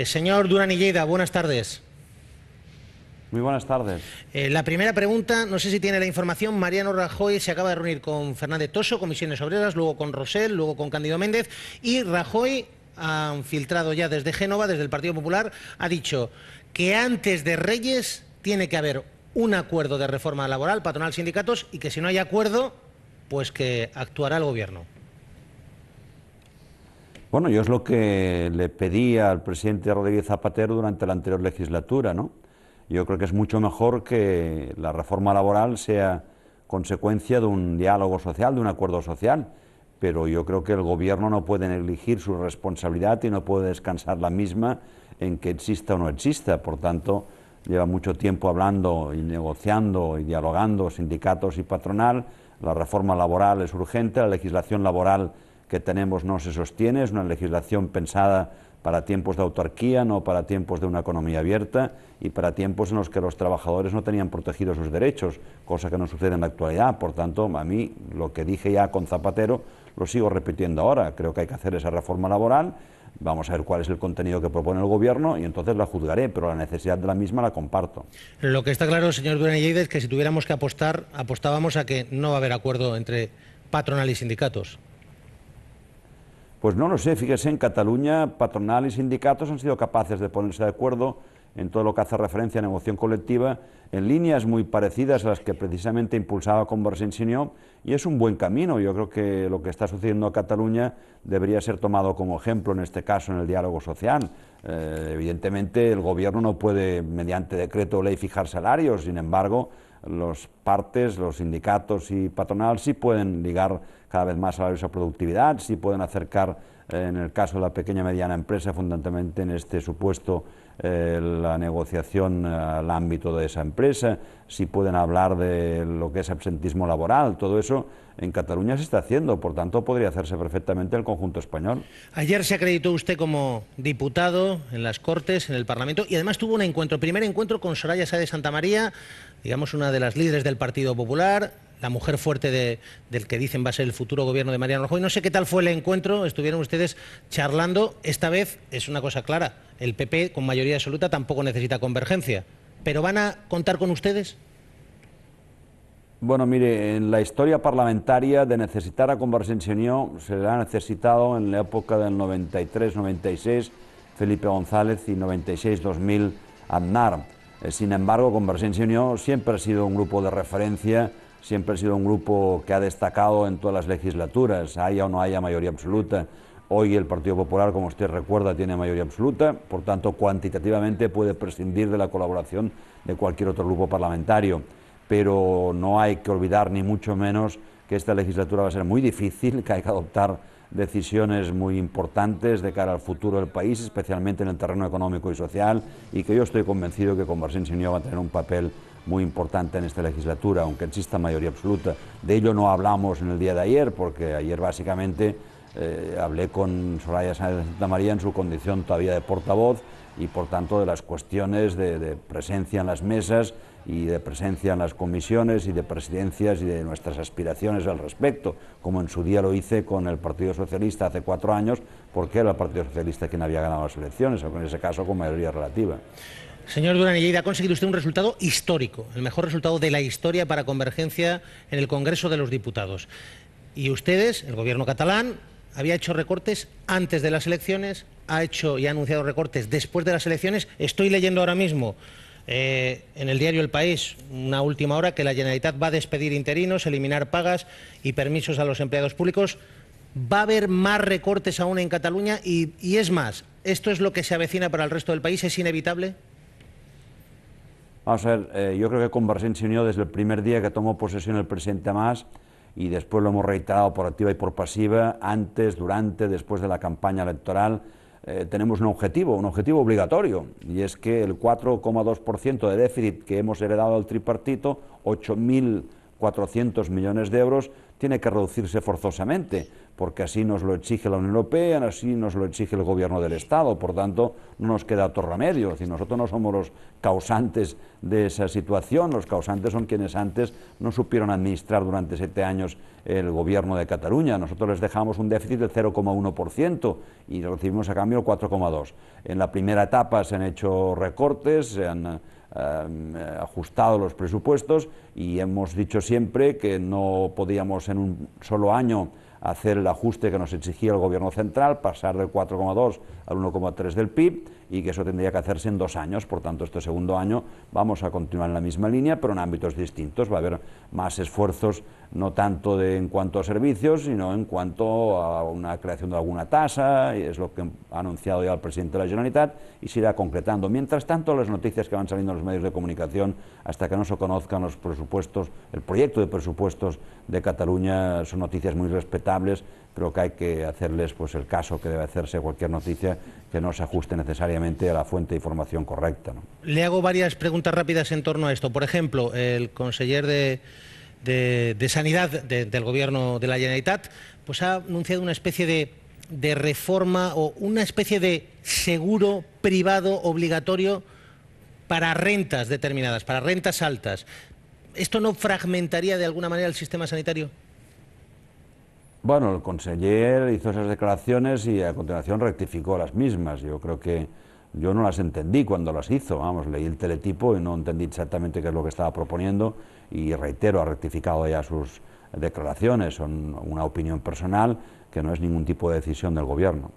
Señor Duran i Lleida, buenas tardes. Muy buenas tardes. La primera pregunta, no sé si tiene la información, Mariano Rajoy se acaba de reunir con Fernández Toso, Comisiones Obreras, luego con Rosell, luego con Cándido Méndez, y Rajoy, ha filtrado ya desde Génova, desde el Partido Popular, ha dicho que antes de Reyes tiene que haber un acuerdo de reforma laboral, patronal, sindicatos, y que si no hay acuerdo, pues que actuará el Gobierno. Bueno, yo es lo que le pedí al presidente Rodríguez Zapatero durante la anterior legislatura, ¿no? Yo creo que es mucho mejor que la reforma laboral sea consecuencia de un diálogo social, de un acuerdo social, pero yo creo que el Gobierno no puede negligir su responsabilidad y no puede descansar la misma en que exista o no exista. Por tanto, lleva mucho tiempo hablando y negociando y dialogando sindicatos y patronal. La reforma laboral es urgente, la legislación laboral que tenemos no se sostiene, es una legislación pensada para tiempos de autarquía, no para tiempos de una economía abierta y para tiempos en los que los trabajadores no tenían protegidos sus derechos, cosa que no sucede en la actualidad. Por tanto, a mí lo que dije ya con Zapatero lo sigo repitiendo ahora. Creo que hay que hacer esa reforma laboral, vamos a ver cuál es el contenido que propone el Gobierno y entonces la juzgaré, pero la necesidad de la misma la comparto. Lo que está claro, señor Duran i Lleida, es que si tuviéramos que apostar, apostábamos a que no va a haber acuerdo entre patronal y sindicatos. Pues no lo sé, fíjese, en Cataluña patronal y sindicatos han sido capaces de ponerse de acuerdo en todo lo que hace referencia a negociación colectiva, en líneas muy parecidas a las que precisamente impulsaba Convergència i Unió, y es un buen camino. Yo creo que lo que está sucediendo en Cataluña debería ser tomado como ejemplo, en este caso, en el diálogo social. Evidentemente, el Gobierno no puede, mediante decreto o ley, fijar salarios, sin embargo, los partes, los sindicatos y patronal sí pueden ligar cada vez más salarios a productividad, sí pueden acercar, en el caso de la pequeña y mediana empresa, fundamentalmente en este supuesto, la negociación al ámbito de esa empresa, sí pueden hablar de lo que es absentismo laboral. Todo eso en Cataluña se está haciendo, por tanto podría hacerse perfectamente en el conjunto español. Ayer se acreditó usted como diputado en las Cortes, en el Parlamento, y además tuvo un encuentro, primer encuentro con Soraya Sáez de Santamaría, digamos una de las líderes del Partido Popular, la mujer fuerte del que dicen va a ser el futuro gobierno de Mariano Rajoy. No sé qué tal fue el encuentro, estuvieron ustedes charlando. Esta vez es una cosa clara, el PP con mayoría absoluta tampoco necesita convergencia, pero ¿van a contar con ustedes? Bueno, mire, en la historia parlamentaria de necesitar a Convergència i Unió se le ha necesitado en la época del 93-96 Felipe González y 96-2000 Aznar. Sin embargo, Convergència i Unió siempre ha sido un grupo de referencia, siempre ha sido un grupo que ha destacado en todas las legislaturas, haya o no haya mayoría absoluta. Hoy el Partido Popular, como usted recuerda, tiene mayoría absoluta, por tanto, cuantitativamente puede prescindir de la colaboración de cualquier otro grupo parlamentario. Pero no hay que olvidar, ni mucho menos, que esta legislatura va a ser muy difícil, que hay que adoptar decisiones muy importantes de cara al futuro del país, especialmente en el terreno económico y social, y que yo estoy convencido que Convergència i Unió va a tener un papel muy importante en esta legislatura, aunque exista mayoría absoluta. De ello no hablamos en el día de ayer, porque ayer básicamente hablé con Soraya Sáez de Santamaría en su condición todavía de portavoz y por tanto de las cuestiones de presencia en las mesas y de presencia en las comisiones y de presidencias y de nuestras aspiraciones al respecto, como en su día lo hice con el Partido Socialista hace 4 años, porque era el Partido Socialista quien había ganado las elecciones, aunque en ese caso con mayoría relativa. Señor Duran i Lleida, ha conseguido usted un resultado histórico, el mejor resultado de la historia para Convergencia en el Congreso de los Diputados. Y ustedes, el gobierno catalán, había hecho recortes antes de las elecciones, ha hecho y ha anunciado recortes después de las elecciones. Estoy leyendo ahora mismo en el diario El País, una última hora, que la Generalitat va a despedir interinos, eliminar pagas y permisos a los empleados públicos. ¿Va a haber más recortes aún en Cataluña? Y es más, ¿esto es lo que se avecina para el resto del país? ¿Es inevitable? Vamos a ver, yo creo que Convergència i Unió, desde el primer día que tomó posesión el presidente Mas, y después lo hemos reiterado por activa y por pasiva, antes, durante, después de la campaña electoral, tenemos un objetivo obligatorio, y es que el 4,2% de déficit que hemos heredado del tripartito, 8.400 millones de euros, tiene que reducirse forzosamente, porque así nos lo exige la Unión Europea, así nos lo exige el Gobierno del Estado. Por tanto, no nos queda otro remedio. Es decir, nosotros no somos los causantes de esa situación, los causantes son quienes antes no supieron administrar durante 7 años el Gobierno de Cataluña. Nosotros les dejamos un déficit del 0,1% y recibimos a cambio el 4,2%. En la primera etapa se han hecho recortes, se han ajustado los presupuestos y hemos dicho siempre que no podíamos en un solo año hacer el ajuste que nos exigía el Gobierno central, pasar del 4,2 al 1,3 del PIB, y que eso tendría que hacerse en 2 años. Por tanto, este segundo año vamos a continuar en la misma línea, pero en ámbitos distintos. Va a haber más esfuerzos, no tanto en cuanto a servicios, sino en cuanto a una creación de alguna tasa, y es lo que ha anunciado ya el presidente de la Generalitat, y se irá concretando. Mientras tanto, las noticias que van saliendo en los medios de comunicación, hasta que no se conozcan los presupuestos, el proyecto de presupuestos de Cataluña, son noticias muy respetables, pero que hay que hacerles pues el caso que debe hacerse cualquier noticia que no se ajuste necesariamente a la fuente de información correcta, ¿no? Le hago varias preguntas rápidas en torno a esto. Por ejemplo, el conseller de Sanidad del Gobierno de la Generalitat pues ha anunciado una especie de reforma o una especie de seguro privado obligatorio para rentas determinadas, para rentas altas. ¿Esto no fragmentaría de alguna manera el sistema sanitario? Bueno, el conseller hizo esas declaraciones y a continuación rectificó las mismas. Yo creo que yo no las entendí cuando las hizo. Vamos, leí el teletipo y no entendí exactamente qué es lo que estaba proponiendo, y reitero, ha rectificado ya sus declaraciones. Son una opinión personal que no es ningún tipo de decisión del Gobierno.